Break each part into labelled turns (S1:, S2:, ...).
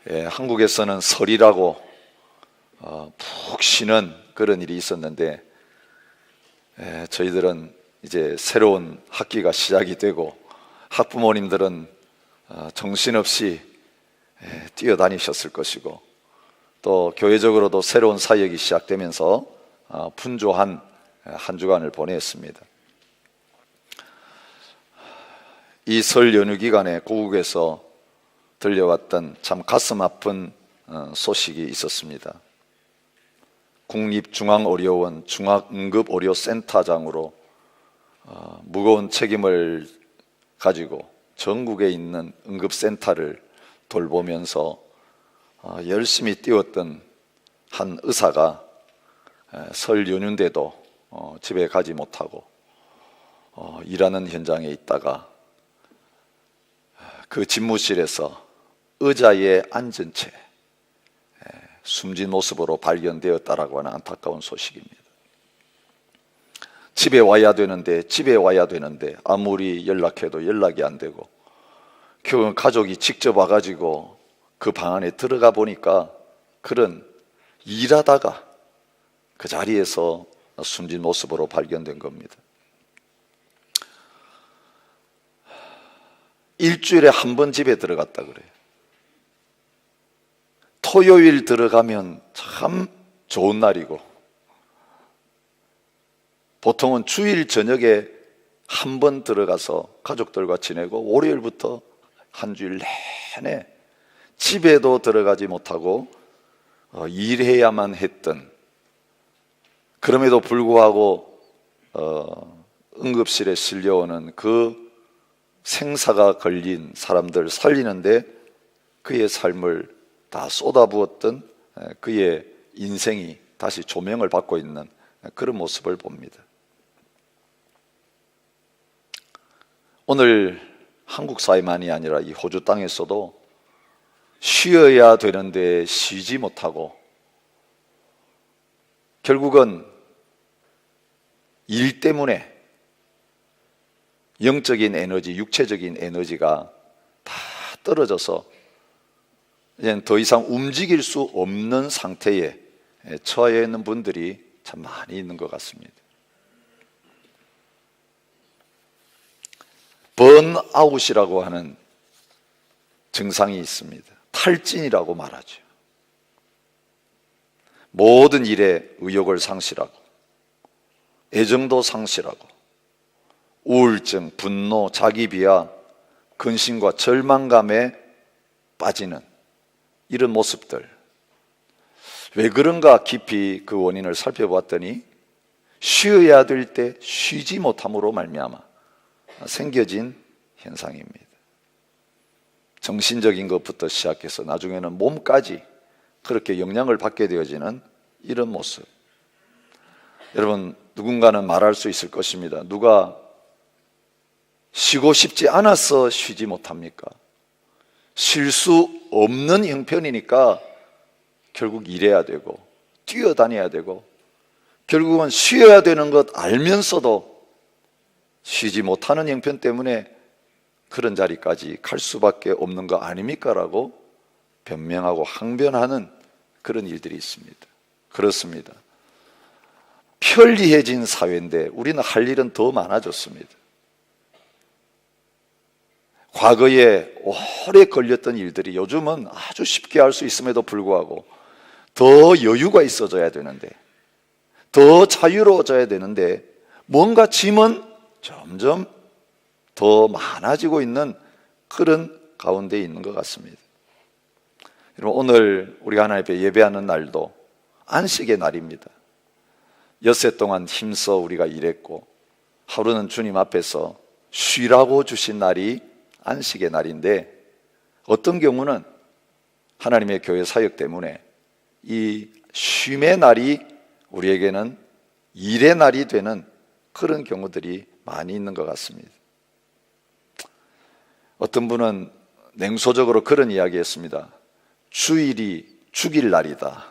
S1: 한국에서는 설이라고 푹 쉬는 그런 일이 있었는데, 저희들은 이제 새로운 학기가 시작이 되고 학부모님들은 정신없이 뛰어다니셨을 것이고, 또 교회적으로도 새로운 사역이 시작되면서 분주한 한 주간을 보냈습니다. 이 설 연휴 기간에 고국에서 들려왔던 참 가슴 아픈 소식이 있었습니다. 국립중앙의료원 중앙응급의료센터장으로 무거운 책임을 가지고 전국에 있는 응급센터를 돌보면서 열심히 뛰었던 한 의사가 설 연휴인데도 집에 가지 못하고 일하는 현장에 있다가 그 집무실에서 의자에 앉은 채 숨진 모습으로 발견되었다라고 하는 안타까운 소식입니다. 집에 와야 되는데 아무리 연락해도 연락이 안 되고, 결국은 가족이 직접 와가지고 그 방 안에 들어가 보니까 그런 일하다가 그 자리에서 숨진 모습으로 발견된 겁니다. 일주일에 한 번 집에 들어갔다 그래요. 토요일 들어가면 참 좋은 날이고, 보통은 주일 저녁에 한 번 들어가서 가족들과 지내고, 월요일부터 한 주일 내내 집에도 들어가지 못하고 일해야만 했던, 그럼에도 불구하고 응급실에 실려오는 그 생사가 걸린 사람들 살리는데 그의 삶을 다 쏟아부었던 그의 인생이 다시 조명을 받고 있는 그런 모습을 봅니다. 오늘 한국 사회만이 아니라 이 호주 땅에서도 쉬어야 되는데 쉬지 못하고, 결국은 일 때문에 영적인 에너지, 육체적인 에너지가 다 떨어져서 이제는 더 이상 움직일 수 없는 상태에 처해 있는 분들이 참 많이 있는 것 같습니다. 번아웃이라고 하는 증상이 있습니다. 탈진이라고 말하죠. 모든 일에 의욕을 상실하고, 애정도 상실하고, 우울증, 분노, 자기 비하, 근심과 절망감에 빠지는 이런 모습들. 왜 그런가 깊이 그 원인을 살펴봤더니 쉬어야 될 때 쉬지 못함으로 말미암아 생겨진 현상입니다. 정신적인 것부터 시작해서 나중에는 몸까지 그렇게 영향을 받게 되어지는 이런 모습. 여러분, 누군가는 말할 수 있을 것입니다. 누가 쉬고 싶지 않아서 쉬지 못합니까? 쉴 수 없는 형편이니까 결국 일해야 되고 뛰어다녀야 되고, 결국은 쉬어야 되는 것 알면서도 쉬지 못하는 형편 때문에 그런 자리까지 갈 수밖에 없는 거 아닙니까? 라고 변명하고 항변하는 그런 일들이 있습니다. 그렇습니다. 편리해진 사회인데 우리는 할 일은 더 많아졌습니다. 과거에 오래 걸렸던 일들이 요즘은 아주 쉽게 할 수 있음에도 불구하고 더 여유가 있어져야 되는데, 더 자유로워져야 되는데, 뭔가 짐은 점점 더 많아지고 있는 그런 가운데 있는 것 같습니다. 여러분, 오늘 우리가 하나님 앞에 예배하는 날도 안식의 날입니다. 엿새 동안 힘써 우리가 일했고, 하루는 주님 앞에서 쉬라고 주신 날이 안식의 날인데, 어떤 경우는 하나님의 교회 사역 때문에 이 쉼의 날이 우리에게는 일의 날이 되는 그런 경우들이 많이 있는 것 같습니다. 어떤 분은 냉소적으로 그런 이야기 했습니다. 주일이 죽일 날이다.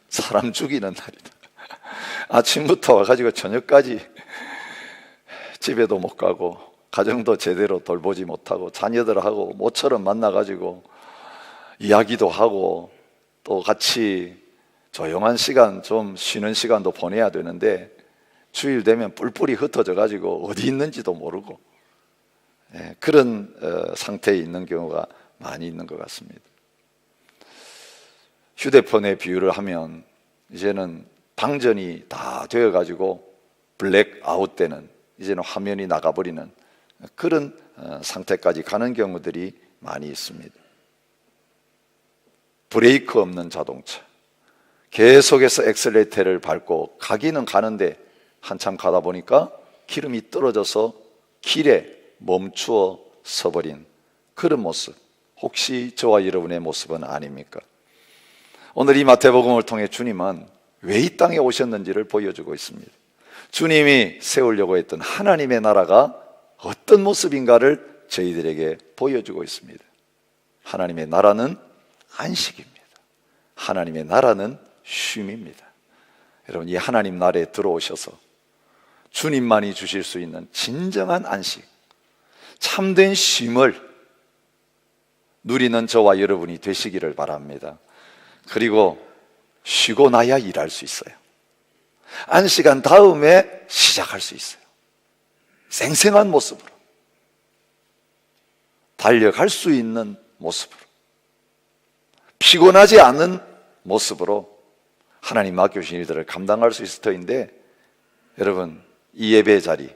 S1: 사람 죽이는 날이다. 아침부터 와가지고 저녁까지 집에도 못 가고 가정도 제대로 돌보지 못하고 자녀들하고 모처럼 만나가지고 이야기도 하고 또 같이 조용한 시간, 좀 쉬는 시간도 보내야 되는데 주일 되면 뿔뿔이 흩어져 가지고 어디 있는지도 모르고 그런 상태에 있는 경우가 많이 있는 것 같습니다. 휴대폰의 비유를 하면 이제는 방전이 다 되어 가지고 블랙아웃 되는, 이제는 화면이 나가버리는 그런 상태까지 가는 경우들이 많이 있습니다. 브레이크 없는 자동차, 계속해서 엑셀레이터를 밟고 가기는 가는데 한참 가다 보니까 기름이 떨어져서 길에 멈추어 서버린 그런 모습, 혹시 저와 여러분의 모습은 아닙니까? 오늘 이 마태복음을 통해 주님은 왜 이 땅에 오셨는지를 보여주고 있습니다. 주님이 세우려고 했던 하나님의 나라가 어떤 모습인가를 저희들에게 보여주고 있습니다. 하나님의 나라는 안식입니다. 하나님의 나라는 쉼입니다. 여러분, 이 하나님 나라에 들어오셔서 주님만이 주실 수 있는 진정한 안식, 참된 쉼을 누리는 저와 여러분이 되시기를 바랍니다. 그리고 쉬고 나야 일할 수 있어요. 안식한 다음에 시작할 수 있어요. 생생한 모습으로, 달려갈 수 있는 모습으로, 피곤하지 않은 모습으로 하나님 맡겨주신 일들을 감당할 수 있을 터인데, 여러분, 이 예배 자리,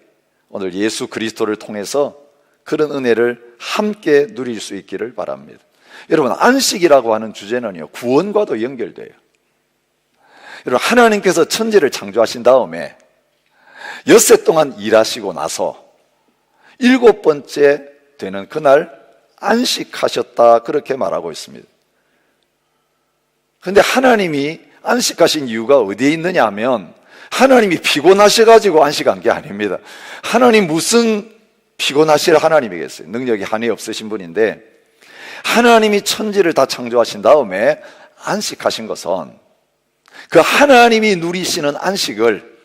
S1: 오늘 예수 그리스도를 통해서 그런 은혜를 함께 누릴 수 있기를 바랍니다. 여러분, 안식이라고 하는 주제는요, 구원과도 연결돼요. 여러분, 하나님께서 천지를 창조하신 다음에 엿새 동안 일하시고 나서 7번째 되는 그날 안식하셨다, 그렇게 말하고 있습니다. 그런데 하나님이 안식하신 이유가 어디에 있느냐 하면, 하나님이 피곤하셔가지고 안식한 게 아닙니다. 하나님 무슨 피곤하실 하나님이겠어요? 능력이 한이 없으신 분인데, 하나님이 천지를 다 창조하신 다음에 안식하신 것은 그 하나님이 누리시는 안식을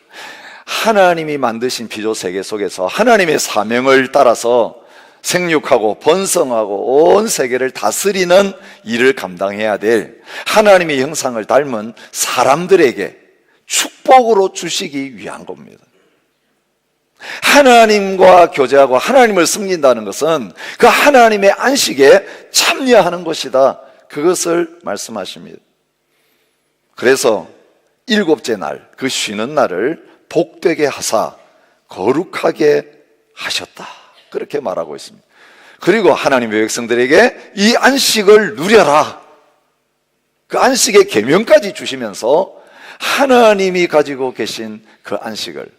S1: 하나님이 만드신 피조 세계 속에서 하나님의 사명을 따라서 생육하고 번성하고 온 세계를 다스리는 일을 감당해야 될 하나님의 형상을 닮은 사람들에게 축복으로 주시기 위한 겁니다. 하나님과 교제하고 하나님을 섬긴다는 것은 그 하나님의 안식에 참여하는 것이다, 그것을 말씀하십니다. 그래서 7째 날, 그 쉬는 날을 복되게 하사 거룩하게 하셨다, 그렇게 말하고 있습니다. 그리고 하나님의 백성들에게 이 안식을 누려라, 그 안식의 계명까지 주시면서 하나님이 가지고 계신 그 안식을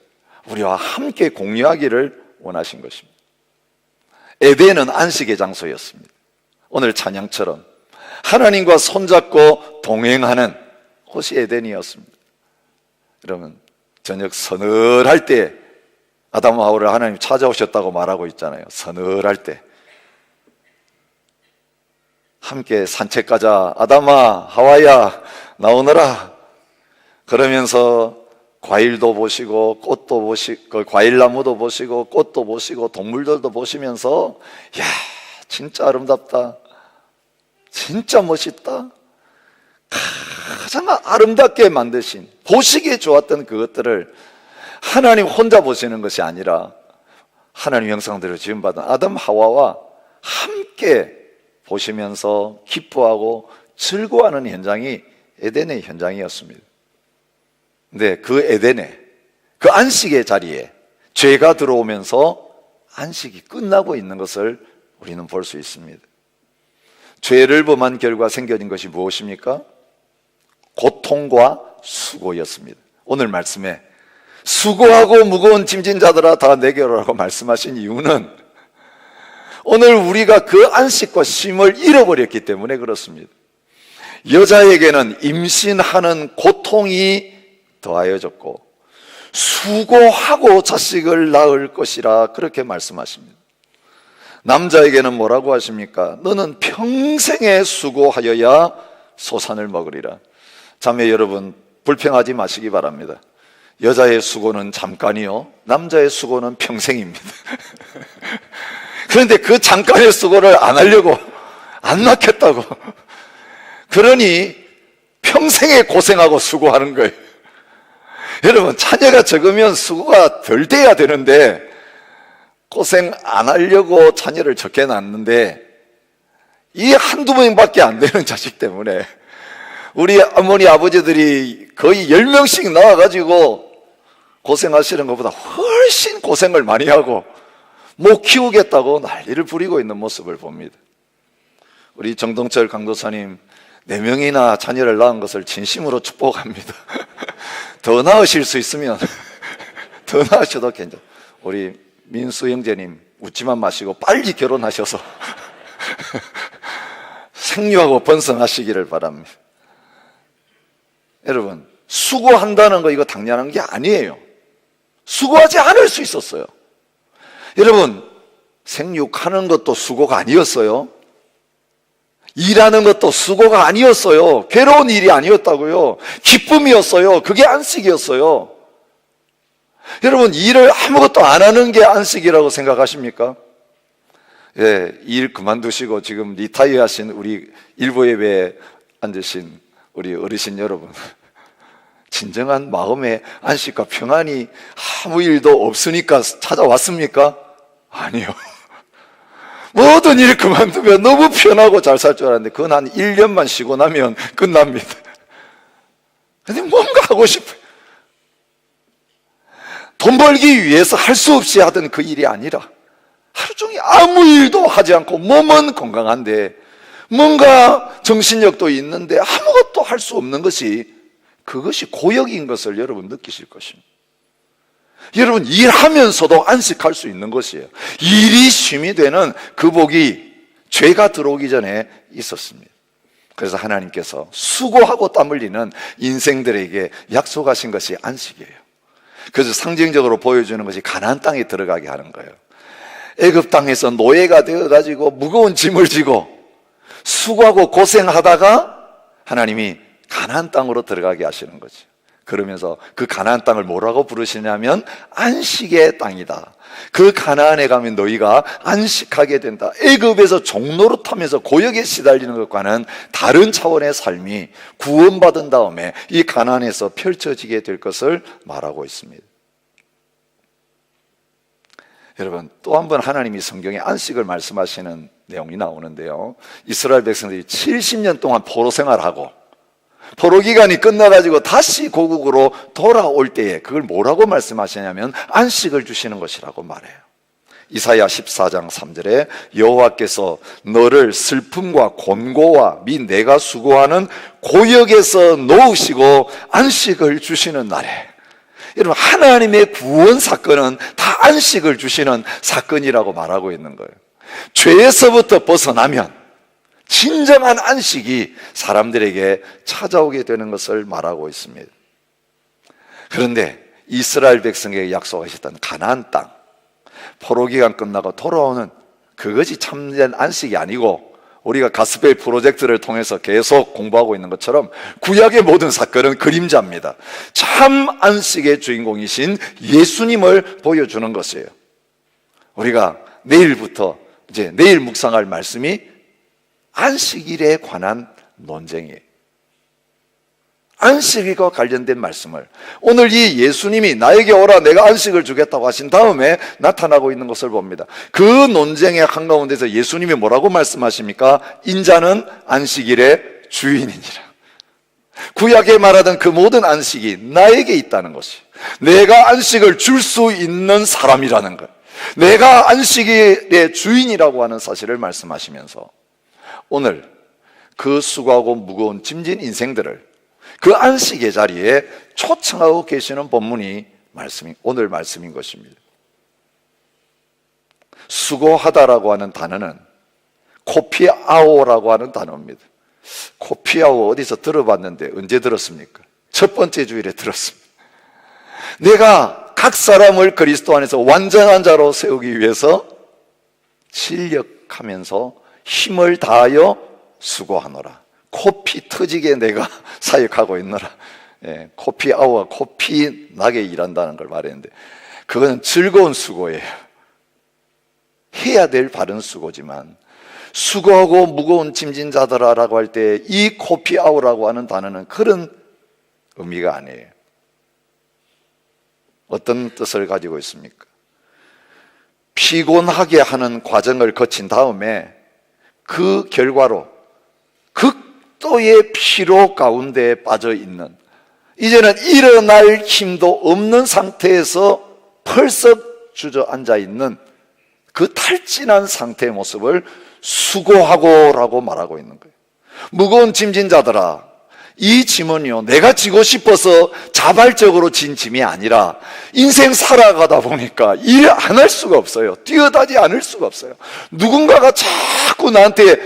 S1: 우리와 함께 공유하기를 원하신 것입니다. 에덴은 안식의 장소였습니다. 오늘 찬양처럼 하나님과 손잡고 동행하는 곳이 에덴이었습니다. 여러분, 저녁 서늘할 때 아담과 하와를 하나님 찾아오셨다고 말하고 있잖아요. 서늘할 때 함께 산책 가자, 아담아 하와야 나오너라, 그러면서 과일도 보시고 꽃도 보시고 과일나무도 보시고 꽃도 보시고 동물들도 보시면서, 야, 진짜 아름답다, 진짜 멋있다, 가장 아름답게 만드신, 보시기에 좋았던 그것들을 하나님 혼자 보시는 것이 아니라 하나님 형상대로 지음받은 아담 하와와 함께 보시면서 기뻐하고 즐거워하는 현장이 에덴의 현장이었습니다. 근데 그 에덴에, 그 안식의 자리에 죄가 들어오면서 안식이 끝나고 있는 것을 우리는 볼 수 있습니다. 죄를 범한 결과 생겨진 것이 무엇입니까? 고통과 수고였습니다. 오늘 말씀에 수고하고 무거운 짐진 자들아 다 내게 오라고 말씀하신 이유는 오늘 우리가 그 안식과 쉼을 잃어버렸기 때문에 그렇습니다. 여자에게는 임신하는 고통이 더하여졌고 수고하고 자식을 낳을 것이라, 그렇게 말씀하십니다. 남자에게는 뭐라고 하십니까? 너는 평생에 수고하여야 소산을 먹으리라. 자매 여러분, 불평하지 마시기 바랍니다. 여자의 수고는 잠깐이요, 남자의 수고는 평생입니다. 그런데 그 잠깐의 수고를 안 하려고, 안 낳겠다고 그러니 평생에 고생하고 수고하는 거예요. 여러분, 자녀가 적으면 수고가 덜 돼야 되는데 고생 안 하려고 자녀를 적게 낳는데 이 한두 명밖에 안 되는 자식 때문에 우리 어머니 아버지들이 거의 10명씩 낳아가지고 고생하시는 것보다 훨씬 고생을 많이 하고 못 키우겠다고 난리를 부리고 있는 모습을 봅니다. 우리 정동철 강도사님 4명이나 자녀를 낳은 것을 진심으로 축복합니다. 더 낳으실 수 있으면 더 낳으셔도 괜찮아요. 우리 민수 형제님 웃지만 마시고 빨리 결혼하셔서 생육하고 번성하시기를 바랍니다. 여러분, 수고한다는 거 이거 당연한 게 아니에요. 수고하지 않을 수 있었어요. 여러분, 생육하는 것도 수고가 아니었어요. 일하는 것도 수고가 아니었어요. 괴로운 일이 아니었다고요. 기쁨이었어요. 그게 안식이었어요. 여러분, 일을 아무것도 안 하는 게 안식이라고 생각하십니까? 예, 일 그만두시고 지금 리타이어 하신 우리 일부 예배에 앉으신 우리 어르신 여러분, 진정한 마음의 안식과 평안이 아무 일도 없으니까 찾아왔습니까? 아니요. 모든 일 그만두면 너무 편하고 잘 살 줄 알았는데 그건 한 1년만 쉬고 나면 끝납니다. 근데 뭔가 하고 싶어요. 돈 벌기 위해서 할 수 없이 하던 그 일이 아니라 하루 종일 아무 일도 하지 않고 몸은 건강한데 뭔가 정신력도 있는데 아무것도 할 수 없는 것이, 그것이 고역인 것을 여러분 느끼실 것입니다. 여러분, 일하면서도 안식할 수 있는 것이에요. 일이 쉼이 되는 그 복이 죄가 들어오기 전에 있었습니다. 그래서 하나님께서 수고하고 땀 흘리는 인생들에게 약속하신 것이 안식이에요. 그래서 상징적으로 보여주는 것이 가나안 땅에 들어가게 하는 거예요. 애굽 땅에서 노예가 되어가지고 무거운 짐을 지고 수고하고 고생하다가 하나님이 가나안 땅으로 들어가게 하시는 거죠. 그러면서 그 가나안 땅을 뭐라고 부르시냐면 안식의 땅이다. 그 가나안에 가면 너희가 안식하게 된다. 애굽에서 종노릇하면서 고역에 시달리는 것과는 다른 차원의 삶이 구원받은 다음에 이 가나안에서 펼쳐지게 될 것을 말하고 있습니다. 여러분, 또 한 번 하나님이 성경에 안식을 말씀하시는 내용이 나오는데요, 이스라엘 백성들이 70년 동안 포로 생활하고 포로 기간이 끝나가지고 다시 고국으로 돌아올 때에 그걸 뭐라고 말씀하시냐면 안식을 주시는 것이라고 말해요. 이사야 14장 3절에 여호와께서 너를 슬픔과 곤고와 및 내가 수고하는 고역에서 놓으시고 안식을 주시는 날에, 여러분, 하나님의 구원 사건은 다 안식을 주시는 사건이라고 말하고 있는 거예요. 죄에서부터 벗어나면 진정한 안식이 사람들에게 찾아오게 되는 것을 말하고 있습니다. 그런데 이스라엘 백성에게 약속하셨던 가나안 땅, 포로 기간 끝나고 돌아오는 그것이 참된 안식이 아니고, 우리가 가스펠 프로젝트를 통해서 계속 공부하고 있는 것처럼 구약의 모든 사건은 그림자입니다. 참 안식의 주인공이신 예수님을 보여주는 것이에요. 우리가 내일부터 이제 내일 묵상할 말씀이 안식일에 관한 논쟁이에요. 안식일과 관련된 말씀을 오늘 이 예수님이 나에게 오라 내가 안식을 주겠다고 하신 다음에 나타나고 있는 것을 봅니다. 그 논쟁의 한가운데서 예수님이 뭐라고 말씀하십니까? 인자는 안식일의 주인이니라. 구약에 말하던 그 모든 안식이 나에게 있다는 것이, 내가 안식을 줄 수 있는 사람이라는 것, 내가 안식일의 주인이라고 하는 사실을 말씀하시면서 오늘 그 수고하고 무거운 짐진 인생들을 그 안식의 자리에 초청하고 계시는 본문이 오늘 말씀인 것입니다. 수고하다라고 하는 단어는 코피아오라고 하는 단어입니다. 코피아오 어디서 들어봤는데 언제 들었습니까? 첫 번째 주일에 들었습니다. 내가 각 사람을 그리스도 안에서 완전한 자로 세우기 위해서 진력하면서 힘을 다하여 수고하노라. 코피 터지게 내가 사역하고 있노라. 예, 코피 아우가 코피 나게 일한다는 걸 말했는데 그건 즐거운 수고예요. 해야 될 바른 수고지만 수고하고 무거운 짐진 자들아라고 할 때 이 코피아우라고 하는 단어는 그런 의미가 아니에요. 어떤 뜻을 가지고 있습니까? 피곤하게 하는 과정을 거친 다음에 그 결과로 극도의 피로 가운데 빠져 있는, 이제는 일어날 힘도 없는 상태에서 펄썩 주저앉아 있는 그 탈진한 상태의 모습을 수고하고라고 말하고 있는 거예요. 무거운 짐진 자들아, 이 짐은요, 내가 지고 싶어서 자발적으로 진 짐이 아니라 인생 살아가다 보니까 일 안 할 수가 없어요. 뛰어다지 않을 수가 없어요. 누군가가 자꾸 나한테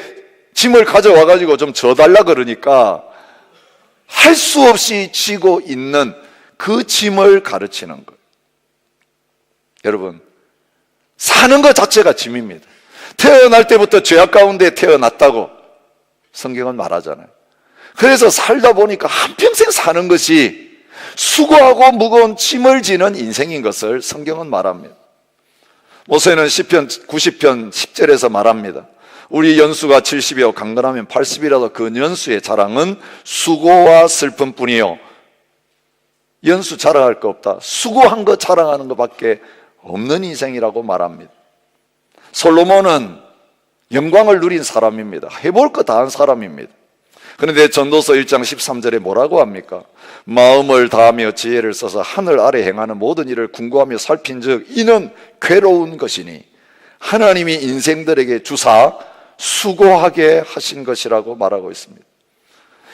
S1: 짐을 가져와가지고 좀 져달라 그러니까 할 수 없이 지고 있는 그 짐을 가르치는 거예요. 여러분, 사는 것 자체가 짐입니다. 태어날 때부터 죄악 가운데 태어났다고 성경은 말하잖아요. 그래서 살다 보니까 한평생 사는 것이 수고하고 무거운 짐을 지는 인생인 것을 성경은 말합니다. 모세는 시편 90편 10절에서 말합니다. 우리 연수가 70이요 강건하면 80이라도 그 연수의 자랑은 수고와 슬픔뿐이요, 연수 자랑할 거 없다, 수고한 거 자랑하는 것밖에 없는 인생이라고 말합니다. 솔로몬은 영광을 누린 사람입니다. 해볼 거 다 한 사람입니다. 그런데 전도서 1장 13절에 뭐라고 합니까? 마음을 다하며 지혜를 써서 하늘 아래 행하는 모든 일을 궁구하며 살핀즉 이는 괴로운 것이니 하나님이 인생들에게 주사 수고하게 하신 것이라고 말하고 있습니다.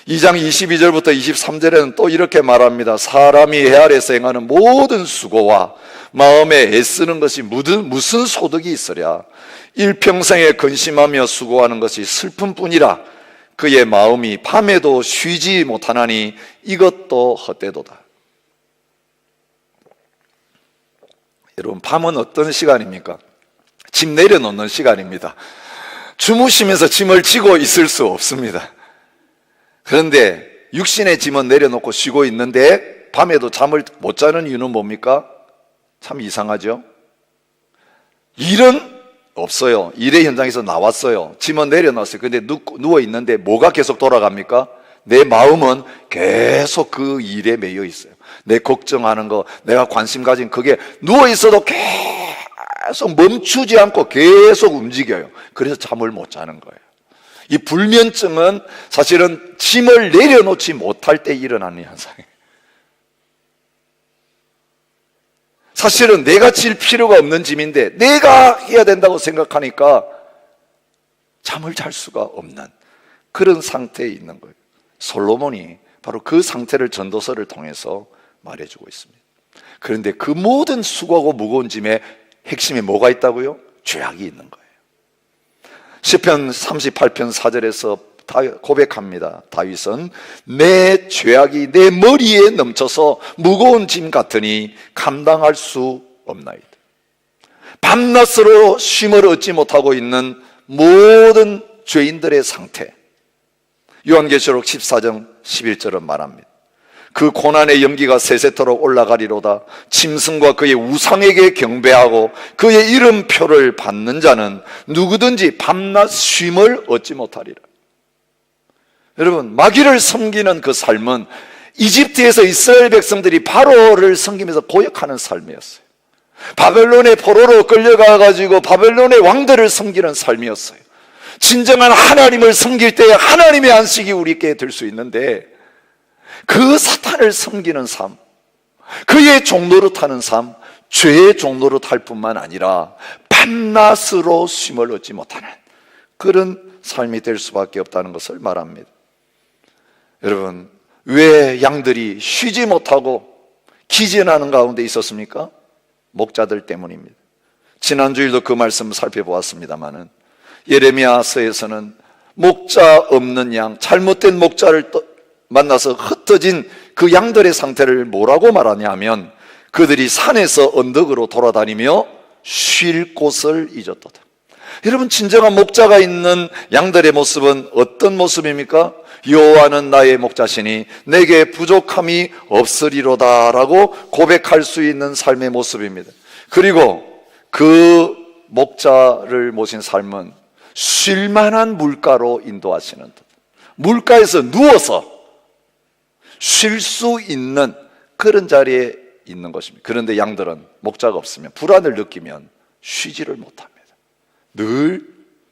S1: 2장 22절부터 23절에는 또 이렇게 말합니다. 사람이 해 아래에서 행하는 모든 수고와 마음에 애쓰는 것이 무슨 소득이 있으랴. 일평생에 근심하며 수고하는 것이 슬픔뿐이라. 그의 마음이 밤에도 쉬지 못하나니 이것도 헛되도다. 여러분, 밤은 어떤 시간입니까? 짐 내려놓는 시간입니다. 주무시면서 짐을 지고 있을 수 없습니다. 그런데 육신의 짐은 내려놓고 쉬고 있는데 밤에도 잠을 못 자는 이유는 뭡니까? 참 이상하죠? 일은 없어요. 일의 현장에서 나왔어요. 짐은 내려놨어요. 근데 누워있는데 뭐가 계속 돌아갑니까? 내 마음은 계속 그 일에 매여 있어요. 내 걱정하는 거, 내가 관심 가진 그게 누워있어도 계속 멈추지 않고 계속 움직여요. 그래서 잠을 못 자는 거예요. 이 불면증은 사실은 짐을 내려놓지 못할 때 일어나는 현상이에요. 사실은 내가 질 필요가 없는 짐인데 내가 해야 된다고 생각하니까 잠을 잘 수가 없는 그런 상태에 있는 거예요. 솔로몬이 바로 그 상태를 전도서를 통해서 말해주고 있습니다. 그런데 그 모든 수고하고 무거운 짐의 핵심에 뭐가 있다고요? 죄악이 있는 거예요. 시편 38편 4절에서 고백합니다. 다윗은 내 죄악이 내 머리에 넘쳐서 무거운 짐 같으니 감당할 수 없나이다. 밤낮으로 쉼을 얻지 못하고 있는 모든 죄인들의 상태, 요한계시록 14장 11절은 말합니다. 그 고난의 연기가 세세토록 올라가리로다. 짐승과 그의 우상에게 경배하고 그의 이름표를 받는 자는 누구든지 밤낮 쉼을 얻지 못하리라. 여러분, 마귀를 섬기는 그 삶은 이집트에서 이스라엘 백성들이 바로를 섬기면서 고역하는 삶이었어요. 바벨론의 포로로 끌려가가지고 바벨론의 왕들을 섬기는 삶이었어요. 진정한 하나님을 섬길 때 하나님의 안식이 우리께 될 수 있는데 그 사탄을 섬기는 삶, 그의 종로로 타는 삶, 죄의 종로로 탈 뿐만 아니라 밤낮으로 쉼을 얻지 못하는 그런 삶이 될 수밖에 없다는 것을 말합니다. 여러분, 왜 양들이 쉬지 못하고 기진하는 가운데 있었습니까? 목자들 때문입니다. 지난주일도 그 말씀 살펴보았습니다마는 예레미야서에서는 목자 없는 양, 잘못된 목자를 만나서 흩어진 그 양들의 상태를 뭐라고 말하냐 하면 그들이 산에서 언덕으로 돌아다니며 쉴 곳을 잊었도다. 여러분, 진정한 목자가 있는 양들의 모습은 어떤 모습입니까? 여호와는 나의 목자시니 내게 부족함이 없으리로다 라고 고백할 수 있는 삶의 모습입니다. 그리고 그 목자를 모신 삶은 쉴만한 물가로 인도하시는 듯. 물가에서 누워서 쉴 수 있는 그런 자리에 있는 것입니다. 그런데 양들은 목자가 없으면, 불안을 느끼면 쉬지를 못합니다. 늘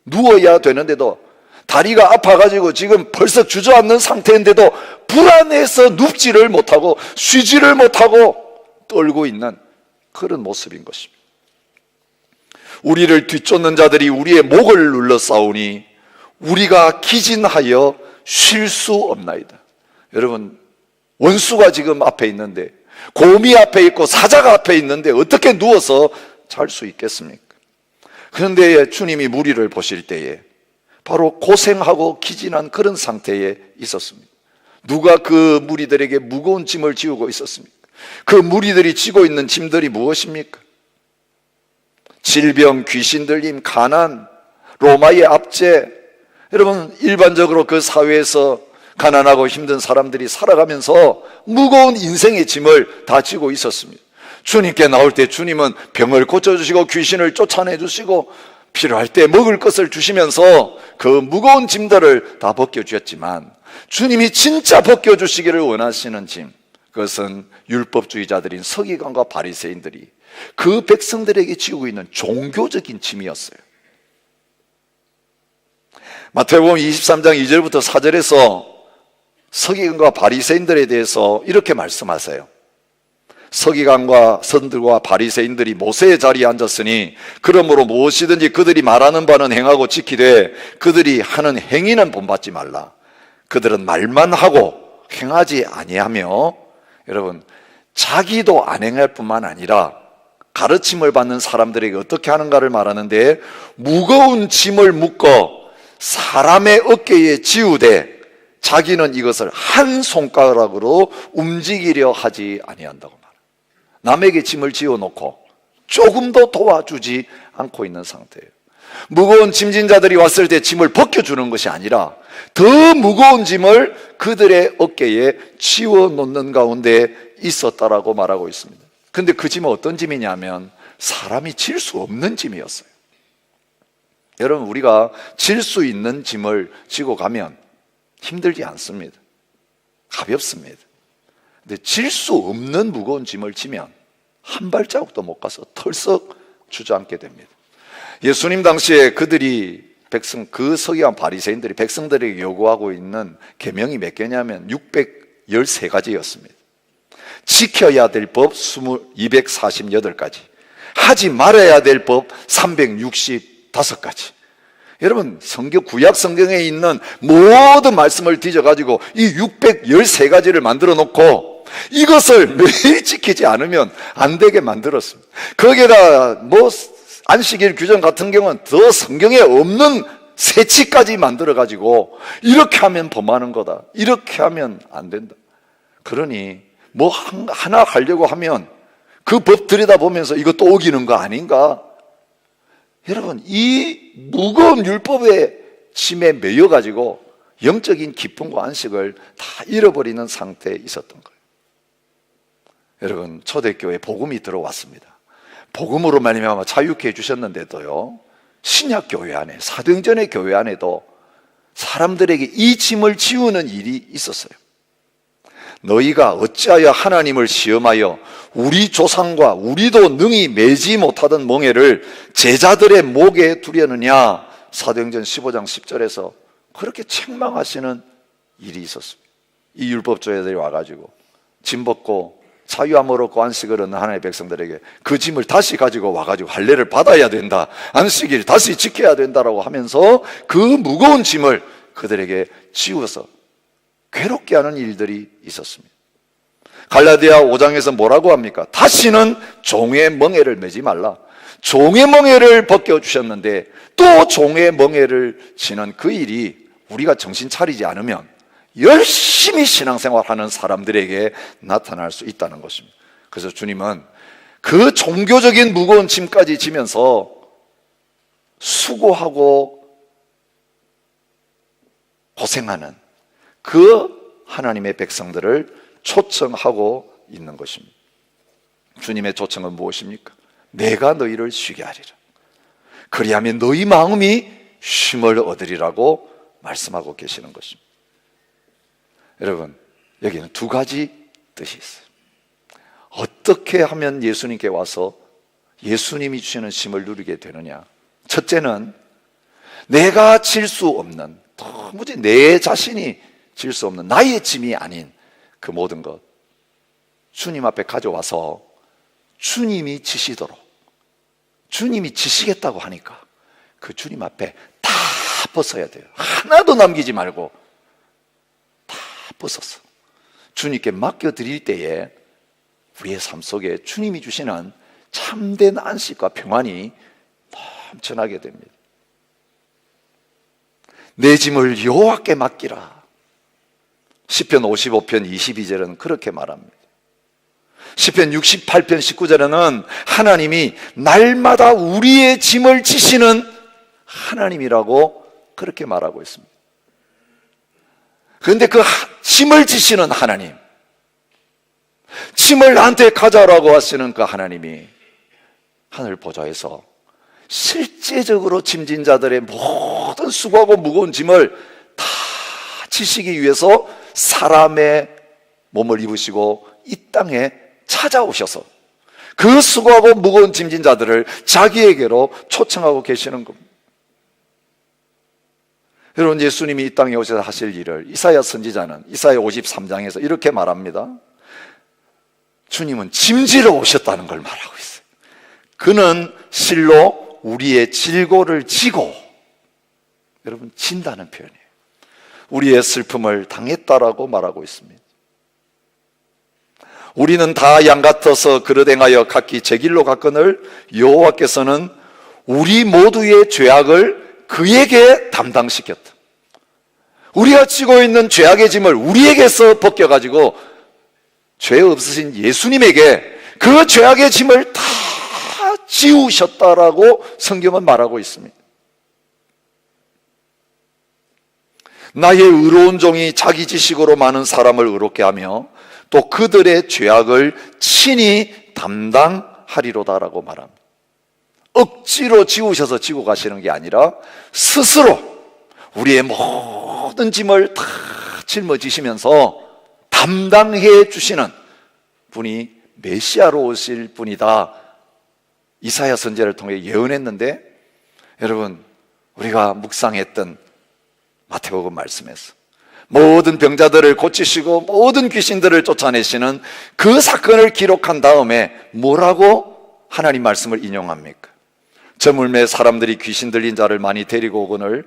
S1: 누워야 되는데도, 다리가 아파가지고 지금 벌써 주저앉는 상태인데도 불안해서 눕지를 못하고 쉬지를 못하고 떨고 있는 그런 모습인 것입니다. 우리를 뒤쫓는 자들이 우리의 목을 눌러 싸우니 우리가 기진하여 쉴 수 없나이다. 여러분, 원수가 지금 앞에 있는데, 곰이 앞에 있고 사자가 앞에 있는데 어떻게 누워서 잘 수 있겠습니까? 그런데 주님이 무리를 보실 때에 바로 고생하고 기진한 그런 상태에 있었습니다. 누가 그 무리들에게 무거운 짐을 지우고 있었습니까? 그 무리들이 지고 있는 짐들이 무엇입니까? 질병, 귀신 들림, 가난, 로마의 압제. 여러분, 일반적으로 그 사회에서 가난하고 힘든 사람들이 살아가면서 무거운 인생의 짐을 다 지고 있었습니다. 주님께 나올 때 주님은 병을 고쳐주시고 귀신을 쫓아내주시고 필요할 때 먹을 것을 주시면서 그 무거운 짐들을 다 벗겨주셨지만, 주님이 진짜 벗겨주시기를 원하시는 짐, 그것은 율법주의자들인 서기관과 바리새인들이 그 백성들에게 지우고 있는 종교적인 짐이었어요. 마태복음 23장 2절부터 4절에서 서기관과 바리새인들에 대해서 이렇게 말씀하세요. 서기관과 선들과 바리새인들이 모세의 자리에 앉았으니 그러므로 무엇이든지 그들이 말하는 바는 행하고 지키되 그들이 하는 행위는 본받지 말라. 그들은 말만 하고 행하지 아니하며, 여러분, 자기도 안 행할 뿐만 아니라 가르침을 받는 사람들에게 어떻게 하는가를 말하는데, 무거운 짐을 묶어 사람의 어깨에 지우되 자기는 이것을 한 손가락으로 움직이려 하지 아니한다고 말합니다. 남에게 짐을 지어놓고 조금도 도와주지 않고 있는 상태예요. 무거운 짐진자들이 왔을 때 짐을 벗겨주는 것이 아니라 더 무거운 짐을 그들의 어깨에 지워놓는 가운데 있었다라고 말하고 있습니다. 그런데 그 짐은 어떤 짐이냐면 사람이 질 수 없는 짐이었어요. 여러분, 우리가 질 수 있는 짐을 지고 가면 힘들지 않습니다. 가볍습니다. 근데 질 수 없는 무거운 짐을 지면 한 발자국도 못 가서 털썩 주저앉게 됩니다. 예수님 당시에 그들이 그 서기관 바리새인들이 백성들에게 요구하고 있는 계명이 몇 개냐면 613가지였습니다. 지켜야 될 법 248가지, 하지 말아야 될 법 365가지. 여러분, 구약 성경에 있는 모든 말씀을 뒤져가지고 이 613가지를 만들어 놓고 이것을 매일 지키지 않으면 안 되게 만들었습니다. 거기에다 안식일 규정 같은 경우는 더 성경에 없는 세치까지 만들어가지고 이렇게 하면 범하는 거다, 이렇게 하면 안 된다. 그러니 하나 하려고 하면 그 법 들여다보면서 이거 또 어기는 거 아닌가? 여러분, 이 무거운 율법의 짐에 매여가지고 영적인 기쁨과 안식을 다 잃어버리는 상태에 있었던 거예요. 여러분, 초대교회에 복음이 들어왔습니다. 복음으로 말미암아 자유케 해주셨는데도요, 신약교회 안에, 사도행전의 교회 안에도 사람들에게 이 짐을 지우는 일이 있었어요. 너희가 어찌하여 하나님을 시험하여 우리 조상과 우리도 능히 매지 못하던 멍에를 제자들의 목에 두려느냐. 사도행전 15장 10절에서 그렇게 책망하시는 일이 있었습니다. 이 율법주의자들이 와가지고 짐 벗고 자유함을 얻고 안식을 얻는 하나님의 백성들에게 그 짐을 다시 가지고 와가지고 할례를 받아야 된다, 안식일 다시 지켜야 된다라고 하면서 그 무거운 짐을 그들에게 지워서 괴롭게 하는 일들이 있었습니다. 갈라디아 5장에서 뭐라고 합니까? 다시는 종의 멍에를 매지 말라. 종의 멍에를 벗겨주셨는데 또 종의 멍에를 지는 그 일이 우리가 정신 차리지 않으면 열심히 신앙생활하는 사람들에게 나타날 수 있다는 것입니다. 그래서 주님은 그 종교적인 무거운 짐까지 지면서 수고하고 고생하는 그 하나님의 백성들을 초청하고 있는 것입니다. 주님의 초청은 무엇입니까? 내가 너희를 쉬게 하리라. 그리하면 너희 마음이 쉼을 얻으리라고 말씀하고 계시는 것입니다. 여러분, 여기는 두 가지 뜻이 있어요. 어떻게 하면 예수님께 와서 예수님이 주시는 쉼을 누리게 되느냐? 첫째는 내가 질 수 없는, 도무지 내 자신이 질 수 없는 나의 짐이 아닌 그 모든 것 주님 앞에 가져와서 주님이 지시도록, 주님이 지시겠다고 하니까 그 주님 앞에 다 벗어야 돼요. 하나도 남기지 말고 다 벗어서 주님께 맡겨드릴 때에 우리의 삶 속에 주님이 주시는 참된 안식과 평안이 넘쳐나게 됩니다. 내 짐을 여호와께 맡기라. 시편 55편 22절은 그렇게 말합니다. 시편 68편 19절에는 하나님이 날마다 우리의 짐을 지시는 하나님이라고 그렇게 말하고 있습니다. 그런데 그 짐을 지시는 하나님, 짐을 나한테 가져오라고 하시는 그 하나님이 하늘 보좌에서 실제적으로 짐진 자들의 모든 수고하고 무거운 짐을 다 지시기 위해서 사람의 몸을 입으시고 이 땅에 찾아오셔서 그 수고하고 무거운 짐진 자들을 자기에게로 초청하고 계시는 겁니다. 여러분, 예수님이 이 땅에 오셔서 하실 일을 이사야 선지자는 이사야 53장에서 이렇게 말합니다. 주님은 짐지러 오셨다는 걸 말하고 있어요. 그는 실로 우리의 질고를 지고, 여러분, 진다는 표현이에요. 우리의 슬픔을 당했다라고 말하고 있습니다. 우리는 다 양 같아서 그릇 행하여 각기 제 길로 갔거늘 여호와께서는 우리 모두의 죄악을 그에게 담당시켰다. 우리가 지고 있는 죄악의 짐을 우리에게서 벗겨가지고 죄 없으신 예수님에게 그 죄악의 짐을 다 지우셨다라고 성경은 말하고 있습니다. 나의 의로운 종이 자기 지식으로 많은 사람을 의롭게 하며 또 그들의 죄악을 친히 담당하리로다라고 말합니다. 억지로 지우셔서 지고 가시는 게 아니라 스스로 우리의 모든 짐을 다 짊어지시면서 담당해 주시는 분이 메시아로 오실 분이다. 이사야 선지자를 통해 예언했는데, 여러분, 우리가 묵상했던 마태복음 말씀에서 모든 병자들을 고치시고 모든 귀신들을 쫓아내시는 그 사건을 기록한 다음에 뭐라고 하나님 말씀을 인용합니까? 저물매 사람들이 귀신 들린 자를 많이 데리고 오거늘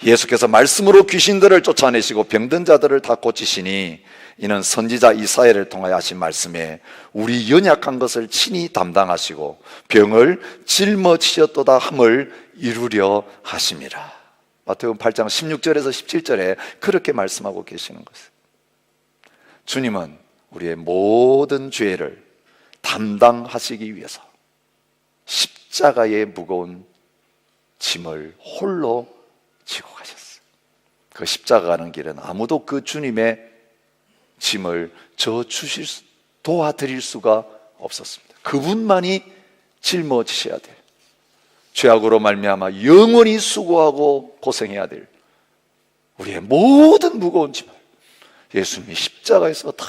S1: 예수께서 말씀으로 귀신들을 쫓아내시고 병든 자들을 다 고치시니 이는 선지자 이사야를 통하여 하신 말씀에 우리 연약한 것을 친히 담당하시고 병을 짊어지셨도다 함을 이루려 하심이라. 마태복음 8장 16절에서 17절에 그렇게 말씀하고 계시는 것이에요. 주님은 우리의 모든 죄를 담당하시기 위해서 십자가의 무거운 짐을 홀로 지고 가셨어요. 그 십자가 가는 길은 아무도 그 주님의 짐을 도와드릴 수가 없었습니다. 그분만이 짊어지셔야 돼요. 죄악으로 말미암아 영원히 수고하고 고생해야 될 우리의 모든 무거운 짐을 예수님이 십자가에서 다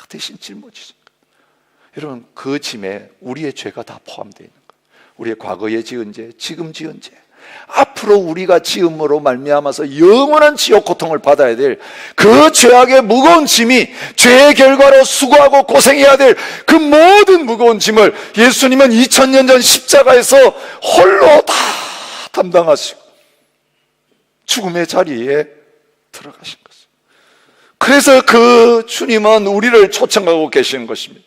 S1: 대신 짊어지신 거예요. 여러분, 그 짐에 우리의 죄가 다 포함되어 있는 거예요. 우리의 과거에 지은 죄, 지금 지은 죄, 앞으로 우리가 지음으로 말미암아서 영원한 지옥 고통을 받아야 될 그 죄악의 무거운 짐이 죄의 결과로 수고하고 고생해야 될 그 모든 무거운 짐을 예수님은 2000년 전 십자가에서 홀로 다 담당하시고 죽음의 자리에 들어가신 것입니다. 그래서 그 주님은 우리를 초청하고 계시는 것입니다.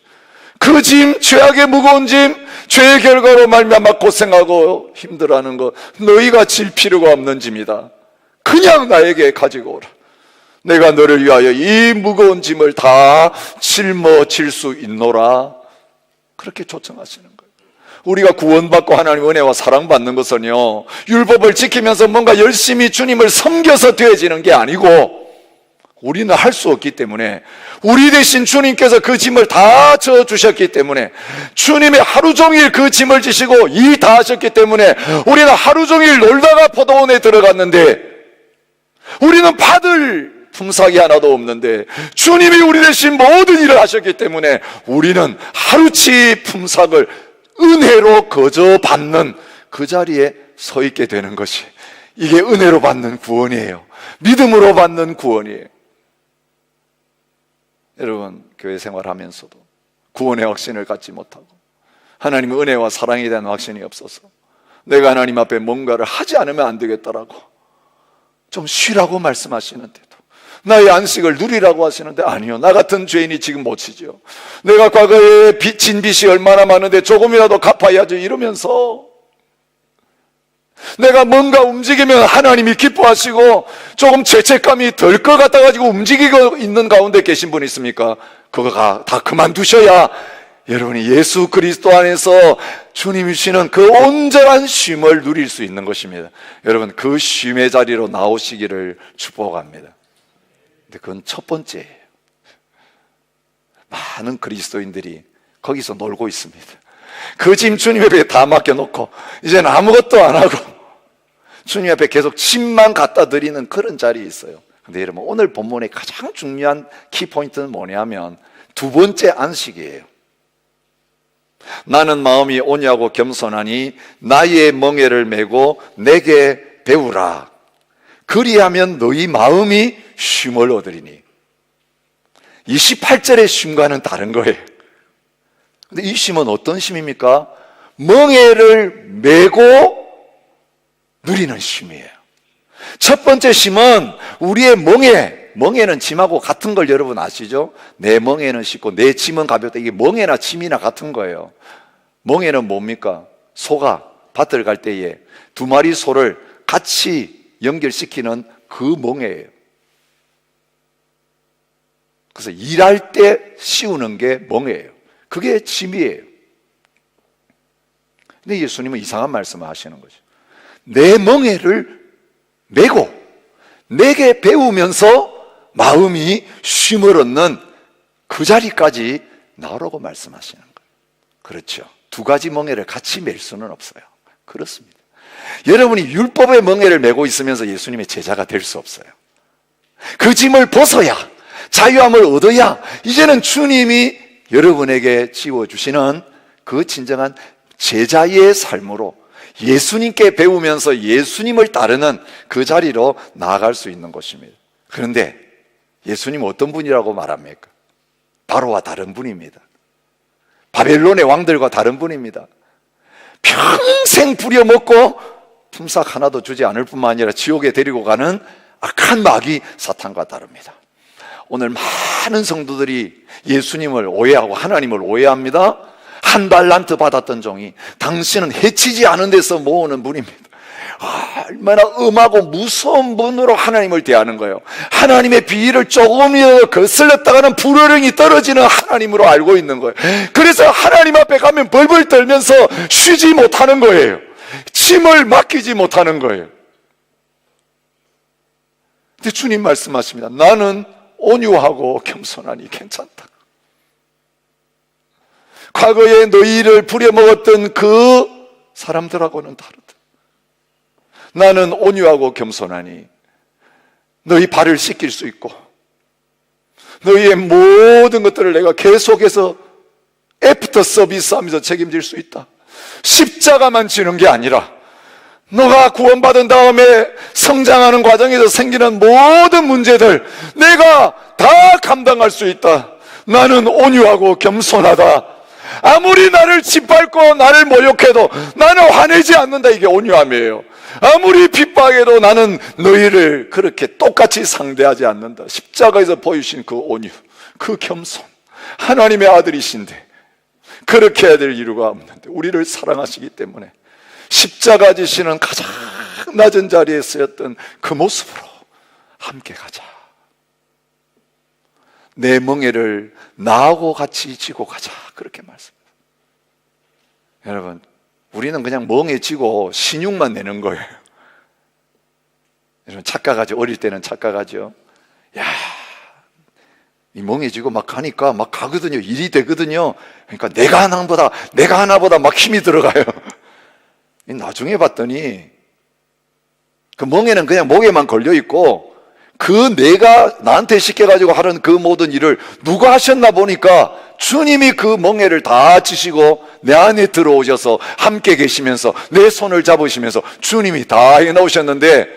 S1: 그 짐, 죄악의 무거운 짐, 죄의 결과로 말미암아 고생하고 힘들어하는 것, 너희가 질 필요가 없는 짐이다. 그냥 나에게 가지고 오라. 내가 너를 위하여 이 무거운 짐을 다 짊어질 수 있노라. 그렇게 초청하시는 거예요. 우리가 구원받고 하나님 은혜와 사랑받는 것은요, 율법을 지키면서 뭔가 열심히 주님을 섬겨서 되어지는 게 아니고 우리는 할 수 없기 때문에, 우리 대신 주님께서 그 짐을 다 져주셨기 때문에, 주님의 하루 종일 그 짐을 지시고 일 다 하셨기 때문에 우리는 하루 종일 놀다가 포도원에 들어갔는데, 우리는 받을 품삯이 하나도 없는데 주님이 우리 대신 모든 일을 하셨기 때문에 우리는 하루치 품삯을 은혜로 거저 받는 그 자리에 서 있게 되는 것이, 이게 은혜로 받는 구원이에요. 믿음으로 받는 구원이에요. 여러분, 교회 생활하면서도 구원의 확신을 갖지 못하고 하나님의 은혜와 사랑에 대한 확신이 없어서 내가 하나님 앞에 뭔가를 하지 않으면 안 되겠다라고 좀 쉬라고 말씀하시는데도, 나의 안식을 누리라고 하시는데 아니요, 나 같은 죄인이 지금 못 치죠. 내가 과거에 빚진 빚이 얼마나 많은데 조금이라도 갚아야죠 이러면서, 내가 뭔가 움직이면 하나님이 기뻐하시고 조금 죄책감이 덜 것 같아 가지고 움직이고 있는 가운데 계신 분 있습니까? 그거 다 그만두셔야 여러분이 예수 그리스도 안에서 주님이 주시는 그 온전한 쉼을 누릴 수 있는 것입니다. 여러분, 그 쉼의 자리로 나오시기를 축복합니다. 근데 그건 첫 번째예요. 많은 그리스도인들이 거기서 놀고 있습니다. 그 짐 주님 앞에 다 맡겨놓고 이제는 아무것도 안 하고 주님 앞에 계속 짐만 갖다 드리는 그런 자리에 있어요. 근데 여러분, 오늘 본문의 가장 중요한 키포인트는 뭐냐면 두 번째 안식이에요. 나는 마음이 온유하고 겸손하니 나의 멍에를 메고 내게 배우라. 그리하면 너희 마음이 쉼을 얻으리니. 28절의 쉼과는 다른 거예요. 근데 이 쉼은 어떤 쉼입니까? 멍에를 메고 누리는 쉼이에요. 첫 번째 쉼은 우리의 멍에는 짐하고 같은 걸 여러분 아시죠? 내 멍에는 쉽고 내 짐은 가볍다. 이게 멍에나 짐이나 같은 거예요. 멍에는 뭡니까? 소가 밭을 갈 때에 두 마리 소를 같이 연결시키는 그 멍에예요. 그래서 일할 때 씌우는 게 멍에예요. 그게 짐이에요. 근데 예수님은 이상한 말씀을 하시는 거죠. 내 멍에를 메고 내게 배우면서 마음이 쉼을 얻는 그 자리까지 나오라고 말씀하시는 거예요. 그렇죠. 두 가지 멍에를 같이 맬 수는 없어요. 그렇습니다. 여러분이 율법의 멍에를 메고 있으면서 예수님의 제자가 될 수 없어요. 그 짐을 벗어야, 자유함을 얻어야 이제는 주님이 여러분에게 지워주시는 그 진정한 제자의 삶으로 예수님께 배우면서 예수님을 따르는 그 자리로 나아갈 수 있는 것입니다. 그런데 예수님은 어떤 분이라고 말합니까? 바로와 다른 분입니다. 바벨론의 왕들과 다른 분입니다. 평생 부려먹고 품삯 하나도 주지 않을 뿐만 아니라 지옥에 데리고 가는 악한 마귀 사탄과 다릅니다. 오늘 많은 성도들이 예수님을 오해하고 하나님을 오해합니다. 한 달란트 받았던 종이 당신은 해치지 않은 데서 모으는 분입니다. 얼마나 음하고 무서운 분으로 하나님을 대하는 거예요. 하나님의 비위를 조금이라도 거슬렸다가는 불호령이 떨어지는 하나님으로 알고 있는 거예요. 그래서 하나님 앞에 가면 벌벌 떨면서 쉬지 못하는 거예요. 짐을 맡기지 못하는 거예요. 근데 주님 말씀하십니다. 나는 온유하고 겸손하니 괜찮다. 과거에 너희를 부려먹었던 그 사람들하고는 다르다. 나는 온유하고 겸손하니 너희 발을 씻길 수 있고 너희의 모든 것들을 내가 계속해서 애프터 서비스 하면서 책임질 수 있다. 십자가만 지는 게 아니라 너가 구원받은 다음에 성장하는 과정에서 생기는 모든 문제들 내가 다 감당할 수 있다. 나는 온유하고 겸손하다. 아무리 나를 짓밟고 나를 모욕해도 나는 화내지 않는다. 이게 온유함이에요. 아무리 핍박해도 나는 너희를 그렇게 똑같이 상대하지 않는다. 십자가에서 보여주신 그 온유, 그 겸손, 하나님의 아들이신데 그렇게 해야 될 이유가 없는데 우리를 사랑하시기 때문에 십자가 지시는 가장 낮은 자리에 쓰였던 그 모습으로 함께 가자. 내 멍에를 나하고 같이 지고 가자. 그렇게 말씀합니다. 여러분, 우리는 그냥 멍에 지고 신용만 내는 거예요. 여러분, 착각하죠. 어릴 때는 착각하죠. 야, 이 멍해지고 막 가니까 막 가거든요. 일이 되거든요. 그러니까 내가 하나보다 막 힘이 들어가요. 나중에 봤더니 그 멍에는 그냥 목에만 걸려 있고, 그 내가 나한테 시켜가지고 하는 그 모든 일을 누가 하셨나 보니까 주님이 그 멍에를 다 지시고 내 안에 들어오셔서 함께 계시면서 내 손을 잡으시면서 주님이 다 해놓으셨는데,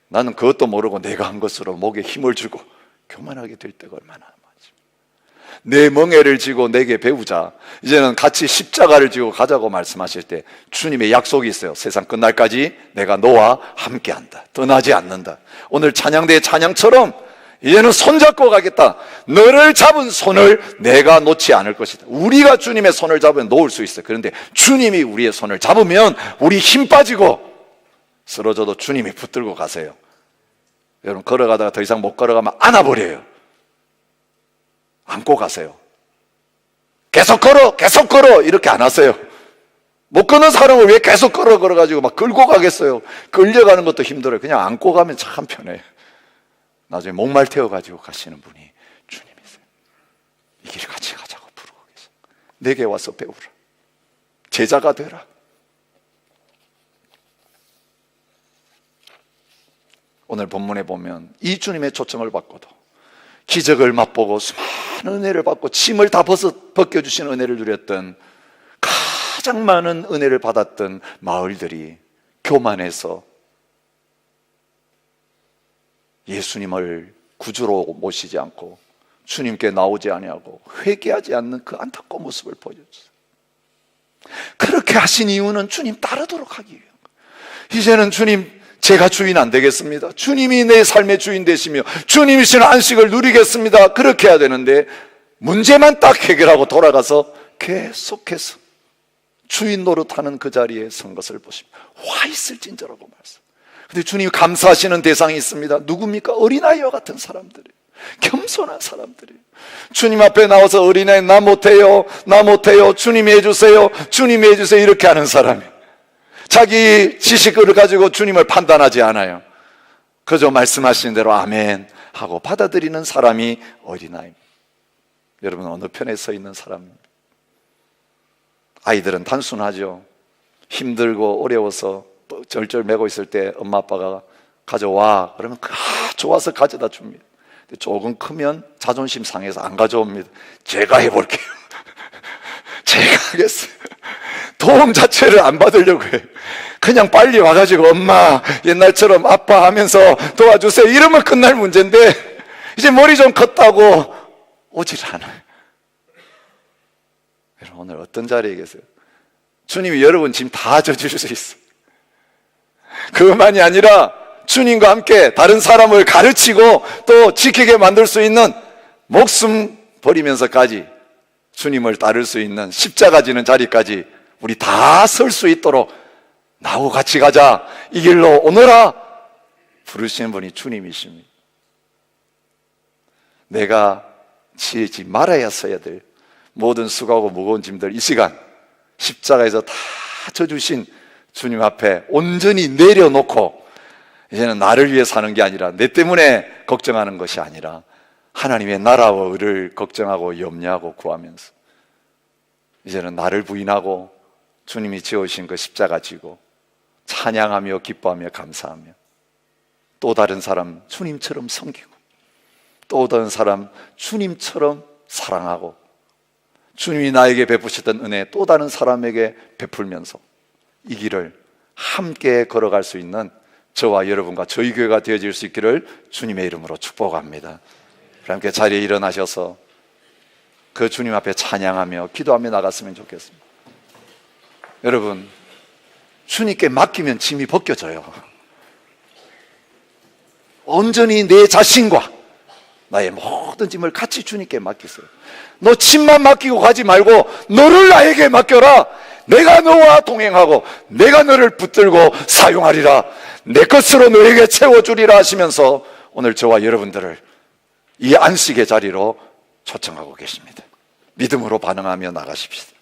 S1: 나는 그것도 모르고 내가 한 것으로 목에 힘을 주고 교만하게 될 때가 얼마나 많지. 내 멍에를 지고 내게 배우자. 이제는 같이 십자가를 지고 가자고 말씀하실 때 주님의 약속이 있어요. 세상 끝날까지 내가 너와 함께한다. 떠나지 않는다. 오늘 찬양대의 찬양처럼 이제는 손잡고 가겠다. 너를 잡은 손을 내가 놓지 않을 것이다. 우리가 주님의 손을 잡으면 놓을 수 있어요. 그런데 주님이 우리의 손을 잡으면 우리 힘 빠지고 쓰러져도 주님이 붙들고 가세요. 여러분, 걸어가다가 더 이상 못 걸어가면 안아버려요. 안고 가세요. 계속 걸어 이렇게 안 하세요. 못 걷는 사람을 왜 계속 걸어가지고 막 끌고 가겠어요. 끌려가는 것도 힘들어요. 그냥 안고 가면 참 편해요. 나중에 목말 태워가지고 가시는 분이 주님이세요. 이 길을 같이 가자고 부르고 계세요. 내게 와서 배우라. 제자가 되라. 오늘 본문에 보면 이 주님의 초청을 받고도 기적을 맛보고 수많은 은혜를 받고 짐을 다 벗겨주신 은혜를 누렸던, 가장 많은 은혜를 받았던 마을들이 교만해서 예수님을 구주로 모시지 않고 주님께 나오지 아니하고 회개하지 않는 그 안타까운 모습을 보여줬어요. 그렇게 하신 이유는 주님 따르도록 하기 위한 거예요. 이제는 주님, 제가 주인 안 되겠습니다. 주님이 내 삶의 주인 되시며 주님이신 안식을 누리겠습니다. 그렇게 해야 되는데, 문제만 딱 해결하고 돌아가서 계속해서 주인 노릇하는 그 자리에 선 것을 보시면 화 있을진저라고 말씀. 근데 주님이 감사하시는 대상이 있습니다. 누굽니까? 어린아이와 같은 사람들이에요. 겸손한 사람들이에요. 주님 앞에 나와서 어린아이 나 못해요, 주님이 해주세요, 주님이 해주세요 이렇게 하는 사람이에요. 자기 지식을 가지고 주님을 판단하지 않아요. 그저 말씀하신 대로 아멘 하고 받아들이는 사람이 어린아이입니다. 여러분, 어느 편에 서 있는 사람입니다. 아이들은 단순하죠. 힘들고 어려워서 절절매고 있을 때 엄마 아빠가 가져와 그러면 좋아서 가져다 줍니다. 근데 조금 크면 자존심 상해서 안 가져옵니다. 제가 해볼게요. 제가 하겠어요. 도움 자체를 안 받으려고 해요. 그냥 빨리 와가지고 엄마 옛날처럼 아빠 하면서 도와주세요 이러면 끝날 문제인데, 이제 머리 좀 컸다고 오질 않아요. 여러분, 오늘 어떤 자리에 계세요? 주님이 여러분 짐 다 져주실 수 있어요. 그것만이 아니라 주님과 함께 다른 사람을 가르치고 또 지키게 만들 수 있는, 목숨 버리면서까지 주님을 따를 수 있는 십자가 지는 자리까지 우리 다 설 수 있도록 나하고 같이 가자, 이 길로 오너라 부르시는 분이 주님이십니다. 내가 지지 말아야 써야 될 모든 수고하고 무거운 짐들 이 시간 십자가에서 다 져주신 주님 앞에 온전히 내려놓고, 이제는 나를 위해 사는 게 아니라 내 때문에 걱정하는 것이 아니라 하나님의 나라와 의를 걱정하고 염려하고 구하면서 이제는 나를 부인하고 주님이 지어오신 그 십자가 지고 찬양하며 기뻐하며 감사하며 또 다른 사람 주님처럼 섬기고 또 다른 사람 주님처럼 사랑하고 주님이 나에게 베푸셨던 은혜 또 다른 사람에게 베풀면서 이 길을 함께 걸어갈 수 있는 저와 여러분과 저희 교회가 되어질 수 있기를 주님의 이름으로 축복합니다. 함께 자리에 일어나셔서 그 주님 앞에 찬양하며 기도하며 나갔으면 좋겠습니다. 여러분, 주님께 맡기면 짐이 벗겨져요. 온전히 내 자신과 나의 모든 짐을 같이 주님께 맡기세요. 너 짐만 맡기고 가지 말고 너를 나에게 맡겨라. 내가 너와 동행하고 내가 너를 붙들고 사용하리라. 내 것으로 너에게 채워주리라 하시면서 오늘 저와 여러분들을 이 안식의 자리로 초청하고 계십니다. 믿음으로 반응하며 나가십시다.